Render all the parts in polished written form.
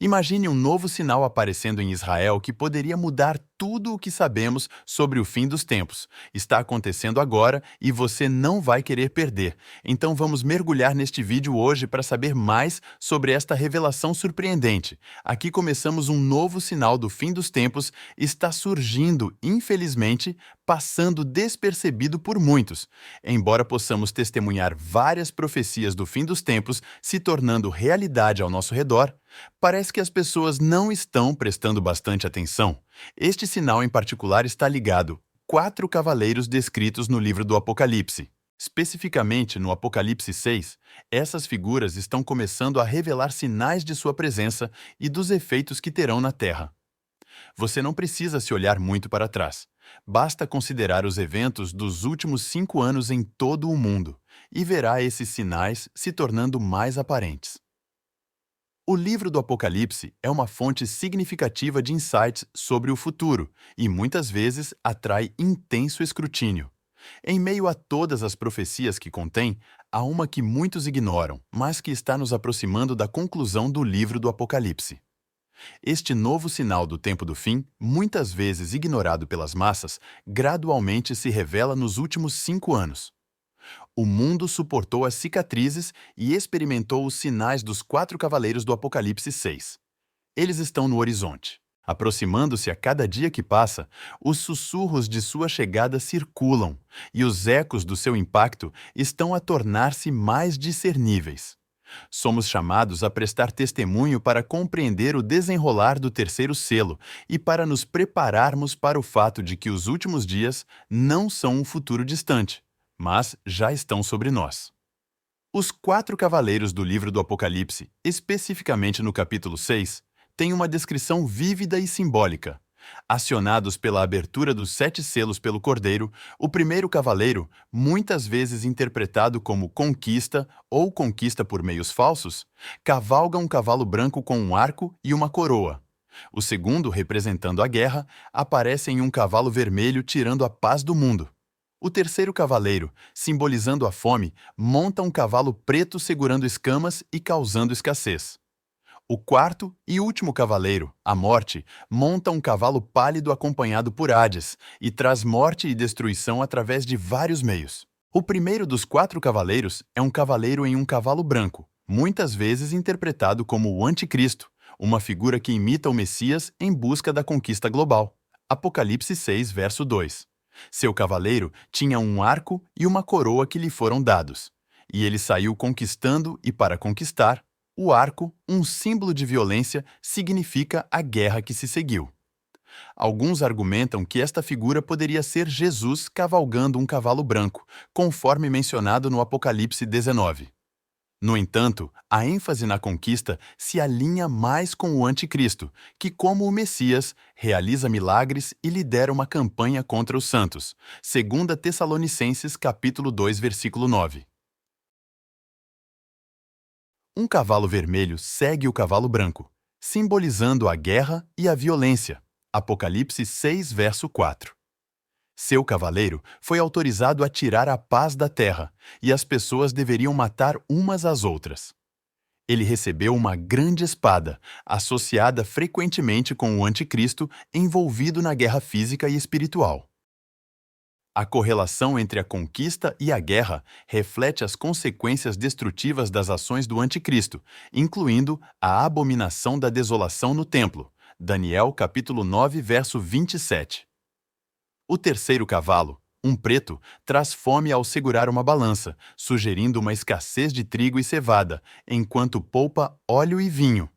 Imagine um novo sinal aparecendo em Israel que poderia mudar tudo o que sabemos sobre o fim dos tempos. Está acontecendo agora e você não vai querer perder. Então vamos mergulhar neste vídeo hoje para saber mais sobre esta revelação surpreendente. Aqui começamos um novo sinal do fim dos tempos, está surgindo, infelizmente, passando despercebido por muitos. Embora possamos testemunhar várias profecias do fim dos tempos se tornando realidade ao nosso redor, parece que as pessoas não estão prestando bastante atenção. Este sinal em particular está ligado a 4 cavaleiros descritos no livro do Apocalipse. Especificamente no Apocalipse 6, essas figuras estão começando a revelar sinais de sua presença e dos efeitos que terão na Terra. Você não precisa se olhar muito para trás. Basta considerar os eventos dos últimos 5 anos em todo o mundo e verá esses sinais se tornando mais aparentes. O livro do Apocalipse é uma fonte significativa de insights sobre o futuro e muitas vezes atrai intenso escrutínio. Em meio a todas as profecias que contém, há uma que muitos ignoram, mas que está nos aproximando da conclusão do livro do Apocalipse. Este novo sinal do tempo do fim, muitas vezes ignorado pelas massas, gradualmente se revela nos últimos 5 anos. O mundo suportou as cicatrizes e experimentou os sinais dos 4 cavaleiros do Apocalipse 6. Eles estão no horizonte. Aproximando-se a cada dia que passa, os sussurros de sua chegada circulam, e os ecos do seu impacto estão a tornar-se mais discerníveis. Somos chamados a prestar testemunho para compreender o desenrolar do terceiro selo e para nos prepararmos para o fato de que os últimos dias não são um futuro distante, mas já estão sobre nós. Os 4 cavaleiros do livro do Apocalipse, especificamente no capítulo 6, têm uma descrição vívida e simbólica. Acionados pela abertura dos 7 selos pelo Cordeiro, o primeiro cavaleiro, muitas vezes interpretado como conquista ou conquista por meios falsos, cavalga um cavalo branco com um arco e uma coroa. O segundo, representando a guerra, aparece em um cavalo vermelho tirando a paz do mundo. O terceiro cavaleiro, simbolizando a fome, monta um cavalo preto segurando escamas e causando escassez. O quarto e último cavaleiro, a morte, monta um cavalo pálido acompanhado por Hades e traz morte e destruição através de vários meios. O primeiro dos 4 cavaleiros é um cavaleiro em um cavalo branco, muitas vezes interpretado como o Anticristo, uma figura que imita o Messias em busca da conquista global. Apocalipse 6, verso 2. Seu cavaleiro tinha um arco e uma coroa que lhe foram dados, e ele saiu conquistando e para conquistar. O arco, um símbolo de violência, significa a guerra que se seguiu. Alguns argumentam que esta figura poderia ser Jesus cavalgando um cavalo branco, conforme mencionado no Apocalipse 19. No entanto, a ênfase na conquista se alinha mais com o Anticristo, que, como o Messias, realiza milagres e lidera uma campanha contra os santos, segundo Tessalonicenses capítulo 2, versículo 9. Um cavalo vermelho segue o cavalo branco, simbolizando a guerra e a violência. Apocalipse 6, verso 4. Seu cavaleiro foi autorizado a tirar a paz da terra, e as pessoas deveriam matar umas às outras. Ele recebeu uma grande espada, associada frequentemente com o Anticristo envolvido na guerra física e espiritual. A correlação entre a conquista e a guerra reflete as consequências destrutivas das ações do Anticristo, incluindo a abominação da desolação no templo. Daniel capítulo 9, verso 27. O terceiro cavalo, um preto, traz fome ao segurar uma balança, sugerindo uma escassez de trigo e cevada, enquanto poupa óleo e vinho.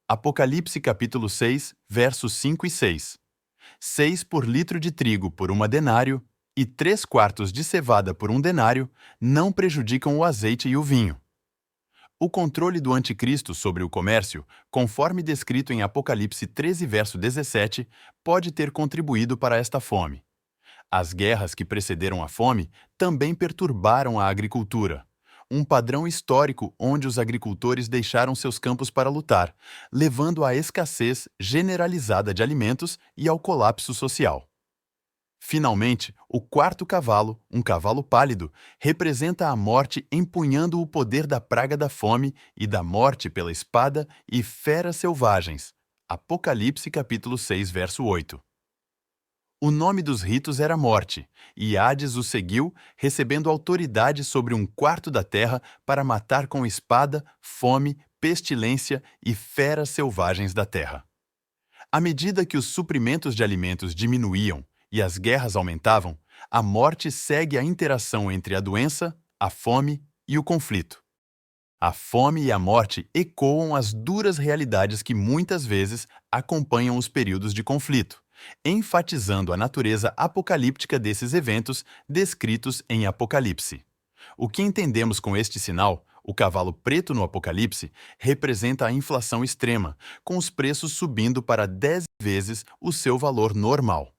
Apocalipse capítulo 6, versos 5 e 6. 6 por litro de trigo por 1 denário, e 3/4 de cevada por 1 denário não prejudicam o azeite e o vinho. O controle do Anticristo sobre o comércio, conforme descrito em Apocalipse 13, verso 17, pode ter contribuído para esta fome. As guerras que precederam a fome também perturbaram a agricultura, um padrão histórico onde os agricultores deixaram seus campos para lutar, levando à escassez generalizada de alimentos e ao colapso social. Finalmente, o quarto cavalo, um cavalo pálido, representa a morte empunhando o poder da praga da fome e da morte pela espada e feras selvagens. Apocalipse capítulo 6, verso 8. O nome dos ritos era Morte, e Hades o seguiu, recebendo autoridade sobre um quarto da terra para matar com espada, fome, pestilência e feras selvagens da terra. À medida que os suprimentos de alimentos diminuíam e as guerras aumentavam, a morte segue a interação entre a doença, a fome e o conflito. A fome e a morte ecoam as duras realidades que muitas vezes acompanham os períodos de conflito, enfatizando a natureza apocalíptica desses eventos descritos em Apocalipse. O que entendemos com este sinal, o cavalo preto no Apocalipse, representa a inflação extrema, com os preços subindo para 10 vezes o seu valor normal.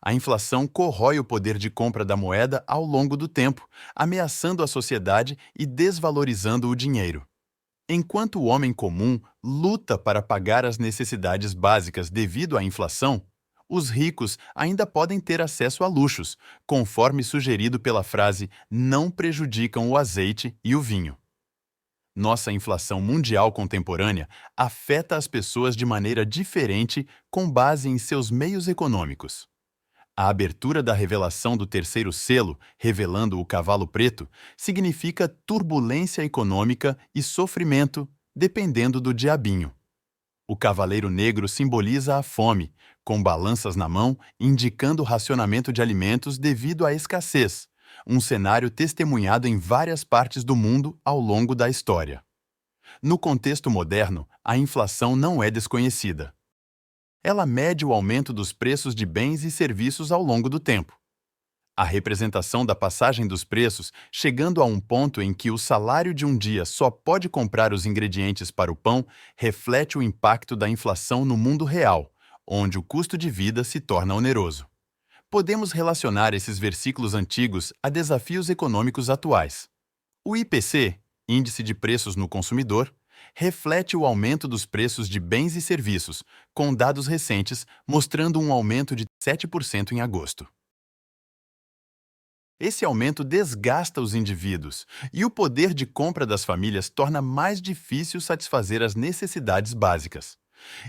A inflação corrói o poder de compra da moeda ao longo do tempo, ameaçando a sociedade e desvalorizando o dinheiro. Enquanto o homem comum luta para pagar as necessidades básicas devido à inflação, os ricos ainda podem ter acesso a luxos, conforme sugerido pela frase "não prejudicam o azeite e o vinho". Nossa inflação mundial contemporânea afeta as pessoas de maneira diferente com base em seus meios econômicos. A abertura da revelação do terceiro selo, revelando o cavalo preto, significa turbulência econômica e sofrimento, dependendo do diabinho. O cavaleiro negro simboliza a fome, com balanças na mão indicando o racionamento de alimentos devido à escassez, um cenário testemunhado em várias partes do mundo ao longo da história. No contexto moderno, a inflação não é desconhecida. Ela mede o aumento dos preços de bens e serviços ao longo do tempo. A representação da passagem dos preços, chegando a um ponto em que o salário de um dia só pode comprar os ingredientes para o pão, reflete o impacto da inflação no mundo real, onde o custo de vida se torna oneroso. Podemos relacionar esses versículos antigos a desafios econômicos atuais. O IPC, Índice de Preços no Consumidor, reflete o aumento dos preços de bens e serviços, com dados recentes mostrando um aumento de 7% em agosto. Esse aumento desgasta os indivíduos e o poder de compra das famílias torna mais difícil satisfazer as necessidades básicas.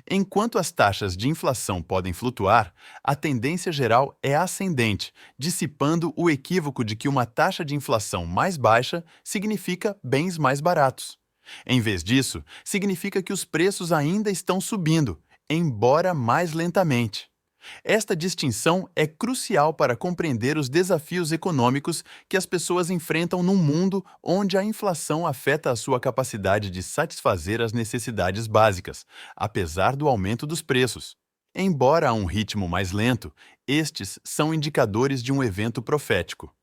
Enquanto as taxas de inflação podem flutuar, a tendência geral é ascendente, dissipando o equívoco de que uma taxa de inflação mais baixa significa bens mais baratos. Em vez disso, significa que os preços ainda estão subindo, embora mais lentamente. Esta distinção é crucial para compreender os desafios econômicos que as pessoas enfrentam num mundo onde a inflação afeta a sua capacidade de satisfazer as necessidades básicas, apesar do aumento dos preços. Embora a um ritmo mais lento, estes são indicadores de um evento profético.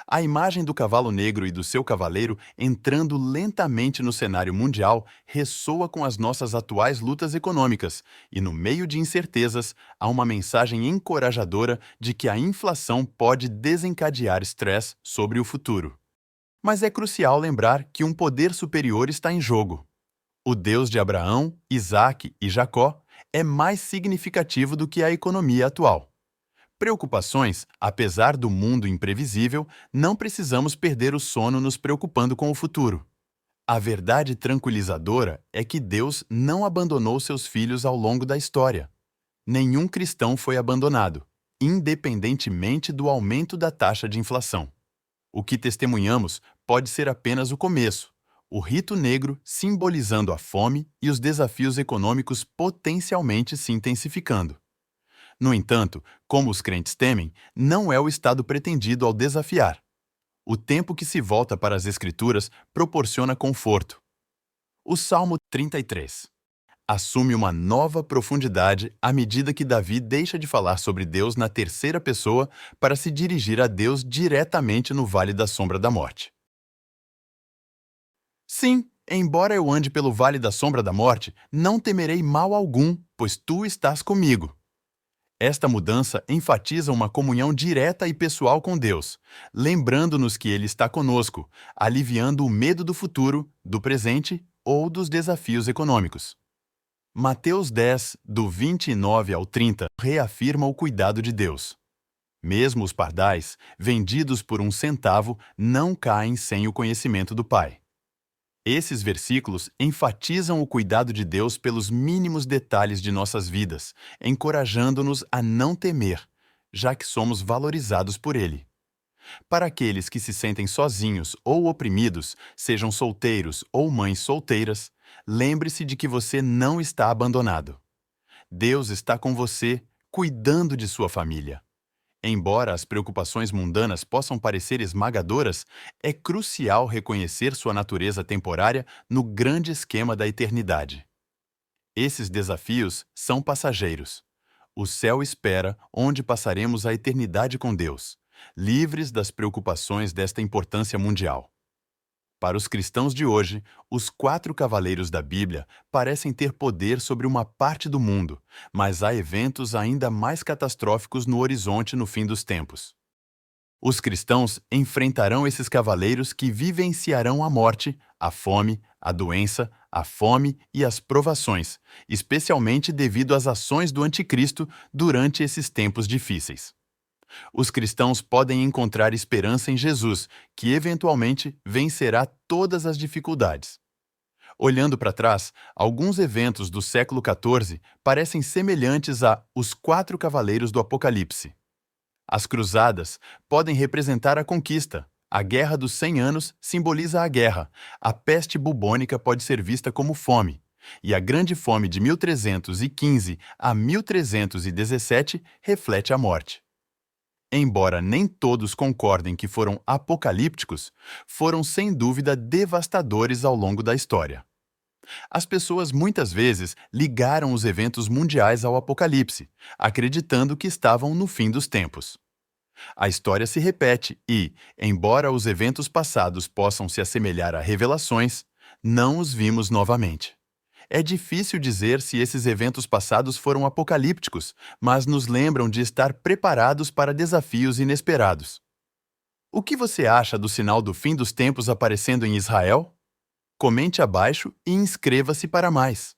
A imagem do cavalo negro e do seu cavaleiro entrando lentamente no cenário mundial ressoa com as nossas atuais lutas econômicas, e no meio de incertezas, há uma mensagem encorajadora de que a inflação pode desencadear estresse sobre o futuro. Mas é crucial lembrar que um poder superior está em jogo. O Deus de Abraão, Isaque e Jacó é mais significativo do que a economia atual. Preocupações, apesar do mundo imprevisível, não precisamos perder o sono nos preocupando com o futuro. A verdade tranquilizadora é que Deus não abandonou seus filhos ao longo da história. Nenhum cristão foi abandonado, independentemente do aumento da taxa de inflação. O que testemunhamos pode ser apenas o começo, o rito negro simbolizando a fome e os desafios econômicos potencialmente se intensificando. No entanto, como os crentes temem, não é o estado pretendido ao desafiar. O tempo que se volta para as Escrituras proporciona conforto. O Salmo 33 assume uma nova profundidade à medida que Davi deixa de falar sobre Deus na terceira pessoa para se dirigir a Deus diretamente no vale da sombra da morte. Sim, embora eu ande pelo vale da sombra da morte, não temerei mal algum, pois tu estás comigo. Esta mudança enfatiza uma comunhão direta e pessoal com Deus, lembrando-nos que Ele está conosco, aliviando o medo do futuro, do presente ou dos desafios econômicos. Mateus 10, do 29 ao 30, reafirma o cuidado de Deus. Mesmo os pardais, vendidos por 1 centavo, não caem sem o conhecimento do Pai. Esses versículos enfatizam o cuidado de Deus pelos mínimos detalhes de nossas vidas, encorajando-nos a não temer, já que somos valorizados por Ele. Para aqueles que se sentem sozinhos ou oprimidos, sejam solteiros ou mães solteiras, lembre-se de que você não está abandonado. Deus está com você, cuidando de sua família. Embora as preocupações mundanas possam parecer esmagadoras, é crucial reconhecer sua natureza temporária no grande esquema da eternidade. Esses desafios são passageiros. O céu espera, onde passaremos a eternidade com Deus, livres das preocupações desta importância mundial. Para os cristãos de hoje, os 4 cavaleiros da Bíblia parecem ter poder sobre uma parte do mundo, mas há eventos ainda mais catastróficos no horizonte no fim dos tempos. Os cristãos enfrentarão esses cavaleiros que vivenciarão a morte, a fome, a doença, a fome e as provações, especialmente devido às ações do anticristo durante esses tempos difíceis. Os cristãos podem encontrar esperança em Jesus, que eventualmente vencerá todas as dificuldades. Olhando para trás, alguns eventos do século XIV parecem semelhantes a Os 4 Cavaleiros do Apocalipse. As cruzadas podem representar a conquista. A Guerra dos 100 Anos simboliza a guerra. A peste bubônica pode ser vista como fome. E a Grande Fome de 1315 a 1317 reflete a morte. Embora nem todos concordem que foram apocalípticos, foram sem dúvida devastadores ao longo da história. As pessoas muitas vezes ligaram os eventos mundiais ao Apocalipse, acreditando que estavam no fim dos tempos. A história se repete e, embora os eventos passados possam se assemelhar a revelações, não os vimos novamente. É difícil dizer se esses eventos passados foram apocalípticos, mas nos lembram de estar preparados para desafios inesperados. O que você acha do sinal do fim dos tempos aparecendo em Israel? Comente abaixo e inscreva-se para mais.